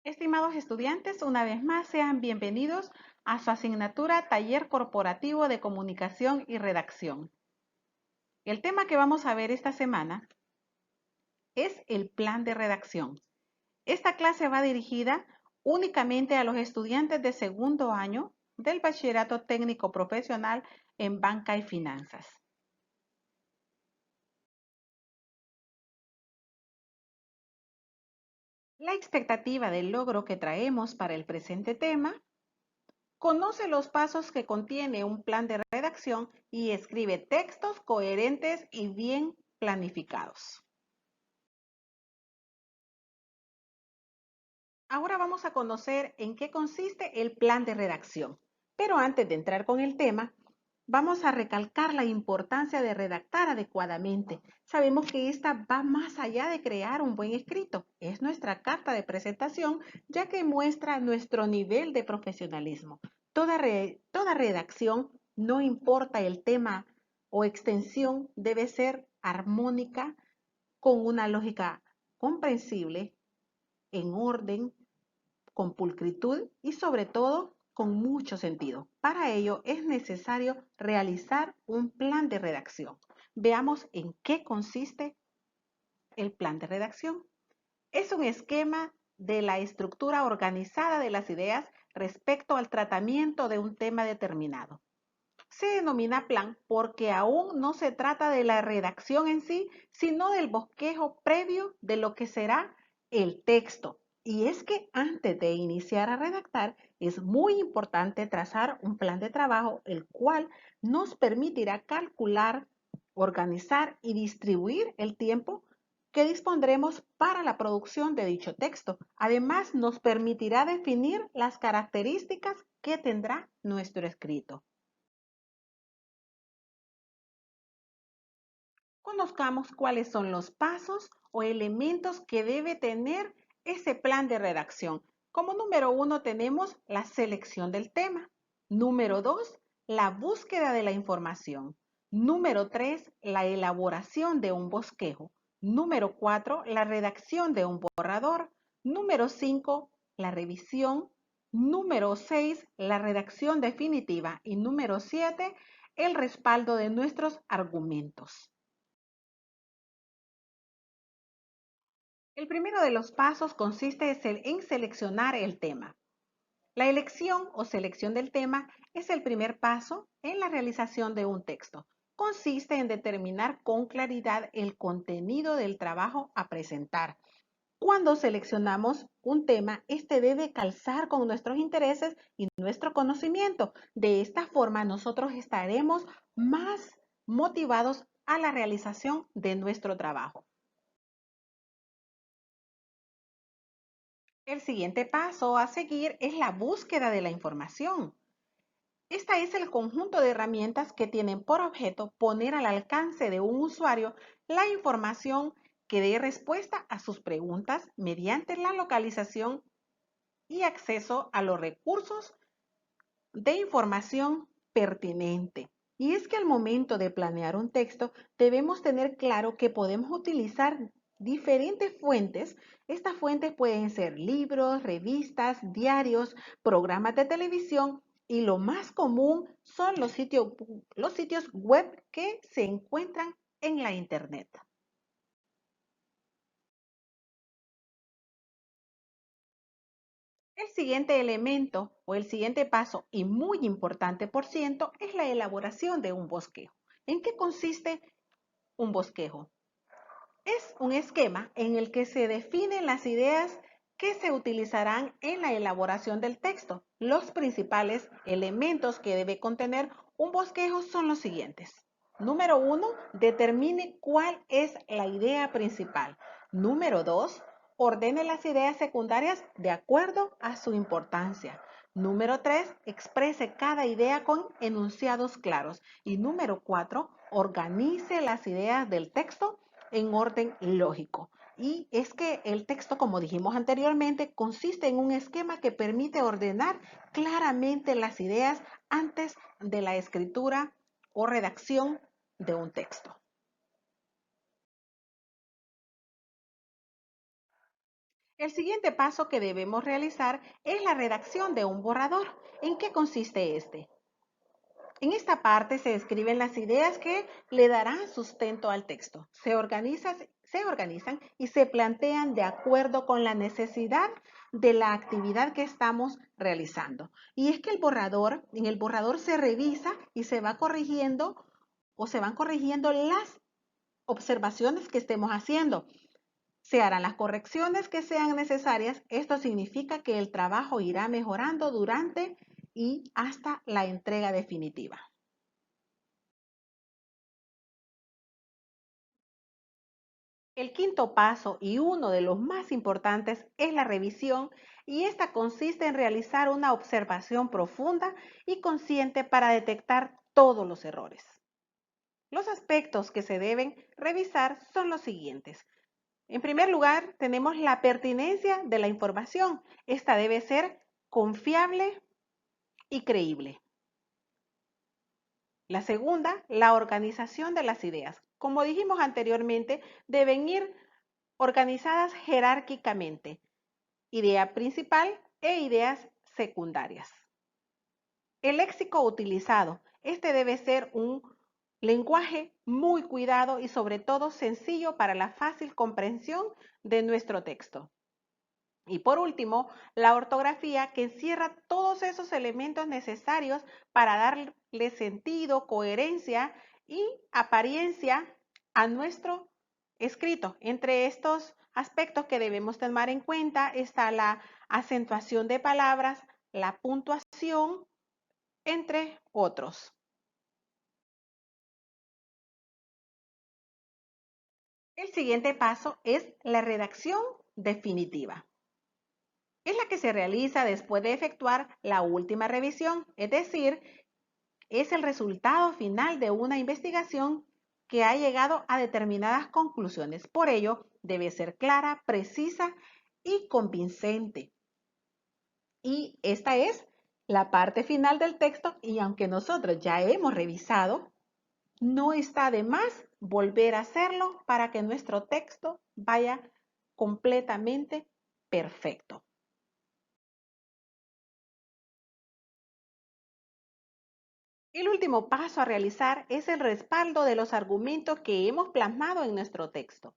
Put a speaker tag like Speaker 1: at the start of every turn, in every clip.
Speaker 1: Estimados estudiantes, una vez más sean bienvenidos a su asignatura Taller Corporativo de Comunicación y Redacción. El tema que vamos a ver esta semana es el plan de redacción. Esta clase va dirigida únicamente a los estudiantes de segundo año del Bachillerato Técnico Profesional en Banca y Finanzas. La expectativa del logro que traemos para el presente tema: conoce los pasos que contiene un plan de redacción y escribe textos coherentes y bien planificados. Ahora vamos a conocer en qué consiste el plan de redacción. Pero antes de entrar con el tema, vamos a recalcar la importancia de redactar adecuadamente. Sabemos que esta va más allá de crear un buen escrito. Es nuestra carta de presentación, ya que muestra nuestro nivel de profesionalismo. Toda redacción, no importa el tema o extensión, debe ser armónica, con una lógica comprensible, en orden, con pulcritud y sobre todo con mucho sentido. Para ello es necesario realizar un plan de redacción. Veamos en qué consiste el plan de redacción. Es un esquema de la estructura organizada de las ideas respecto al tratamiento de un tema determinado. Se denomina plan porque aún no se trata de la redacción en sí, sino del bosquejo previo de lo que será el texto. Y es que antes de iniciar a redactar, es muy importante trazar un plan de trabajo, el cual nos permitirá calcular, organizar y distribuir el tiempo que dispondremos para la producción de dicho texto. Además, nos permitirá definir las características que tendrá nuestro escrito. Conozcamos cuáles son los pasos o elementos que debe tener ese plan de redacción. Como número 1 tenemos la selección del tema. Número 2, la búsqueda de la información. Número 3, la elaboración de un bosquejo. Número 4, la redacción de un borrador. Número 5, la revisión. Número 6, la redacción definitiva. Y número 7, el respaldo de nuestros argumentos. El primero de los pasos consiste en seleccionar el tema. La elección o selección del tema es el primer paso en la realización de un texto. Consiste en determinar con claridad el contenido del trabajo a presentar. Cuando seleccionamos un tema, este debe calzar con nuestros intereses y nuestro conocimiento. De esta forma, nosotros estaremos más motivados a la realización de nuestro trabajo. El siguiente paso a seguir es la búsqueda de la información. Esta es el conjunto de herramientas que tienen por objeto poner al alcance de un usuario la información que dé respuesta a sus preguntas mediante la localización y acceso a los recursos de información pertinente. Y es que al momento de planear un texto debemos tener claro que podemos utilizar diferentes fuentes. Estas fuentes pueden ser libros, revistas, diarios, programas de televisión y lo más común son los sitios web que se encuentran en la internet. El siguiente elemento o el siguiente paso, y muy importante por ciento, es la elaboración de un bosquejo. ¿En qué consiste un bosquejo? Es un esquema en el que se definen las ideas que se utilizarán en la elaboración del texto. Los principales elementos que debe contener un bosquejo son los siguientes. Número 1, determine cuál es la idea principal. Número 2, ordene las ideas secundarias de acuerdo a su importancia. Número 3, exprese cada idea con enunciados claros. Y número 4, organice las ideas del texto en orden lógico. Y es que el texto, como dijimos anteriormente, consiste en un esquema que permite ordenar claramente las ideas antes de la escritura o redacción de un texto. El siguiente paso que debemos realizar es la redacción de un borrador. ¿En qué consiste este? En esta parte se describen las ideas que le darán sustento al texto. Se organizan y se plantean de acuerdo con la necesidad de la actividad que estamos realizando. Y es que en el borrador se revisa y se va corrigiendo o se van corrigiendo las observaciones que estemos haciendo. Se harán las correcciones que sean necesarias. Esto significa que el trabajo irá mejorando durante y hasta la entrega definitiva. El quinto paso y uno de los más importantes es la revisión y esta consiste en realizar una observación profunda y consciente para detectar todos los errores. Los aspectos que se deben revisar son los siguientes. En primer lugar, tenemos la pertinencia de la información. Esta debe ser confiable y creíble. La segunda, la organización de las ideas. Como dijimos anteriormente, deben ir organizadas jerárquicamente, idea principal e ideas secundarias. El léxico utilizado. Este debe ser un lenguaje muy cuidado y sobre todo sencillo para la fácil comprensión de nuestro texto. Y por último, la ortografía que encierra todos esos elementos necesarios para darle sentido, coherencia y apariencia a nuestro escrito. Entre estos aspectos que debemos tomar en cuenta está la acentuación de palabras, la puntuación, entre otros. El siguiente paso es la redacción definitiva. Es la que se realiza después de efectuar la última revisión, es decir, es el resultado final de una investigación que ha llegado a determinadas conclusiones. Por ello, debe ser clara, precisa y convincente. Y esta es la parte final del texto y aunque nosotros ya hemos revisado, no está de más volver a hacerlo para que nuestro texto vaya completamente perfecto. El último paso a realizar es el respaldo de los argumentos que hemos plasmado en nuestro texto.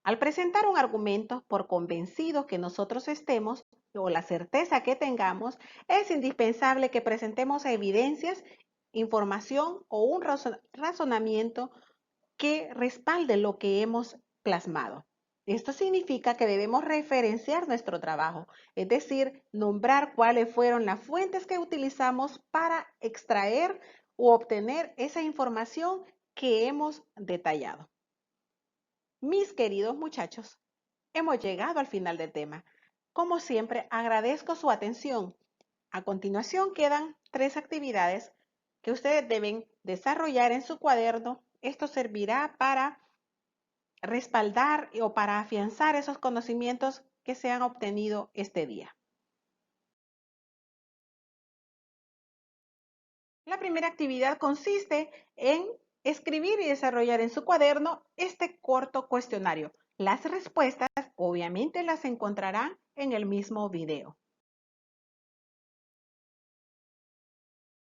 Speaker 1: Al presentar un argumento, por convencidos que nosotros estemos o la certeza que tengamos, es indispensable que presentemos evidencias, información o un razonamiento que respalde lo que hemos plasmado. Esto significa que debemos referenciar nuestro trabajo, es decir, nombrar cuáles fueron las fuentes que utilizamos para extraer u obtener esa información que hemos detallado. Mis queridos muchachos, hemos llegado al final del tema. Como siempre, agradezco su atención. A continuación quedan 3 actividades que ustedes deben desarrollar en su cuaderno. Esto servirá para respaldar o para afianzar esos conocimientos que se han obtenido este día. La primera actividad consiste en escribir y desarrollar en su cuaderno este corto cuestionario. Las respuestas obviamente las encontrarán en el mismo video.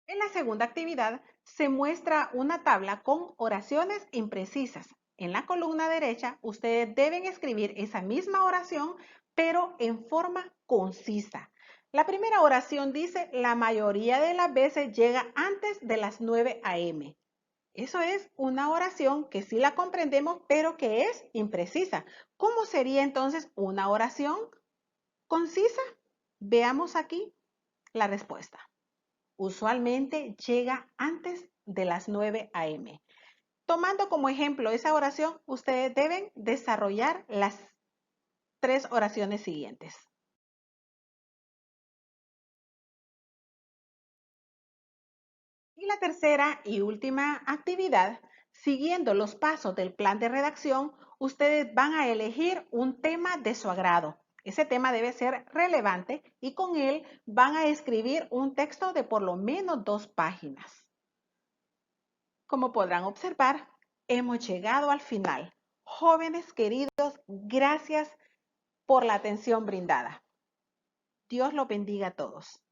Speaker 1: En la segunda actividad se muestra una tabla con oraciones imprecisas. En la columna derecha ustedes deben escribir esa misma oración, pero en forma concisa. La primera oración dice, la mayoría de las veces llega antes de las 9 a.m. Eso es una oración que sí la comprendemos, pero que es imprecisa. ¿Cómo sería entonces una oración concisa? Veamos aquí la respuesta. Usualmente llega antes de las 9 a.m. Tomando como ejemplo esa oración, ustedes deben desarrollar las 3 oraciones siguientes. Y la tercera y última actividad, siguiendo los pasos del plan de redacción, ustedes van a elegir un tema de su agrado. Ese tema debe ser relevante y con él van a escribir un texto de por lo menos 2 páginas. Como podrán observar, hemos llegado al final. Jóvenes queridos, gracias por la atención brindada. Dios los bendiga a todos.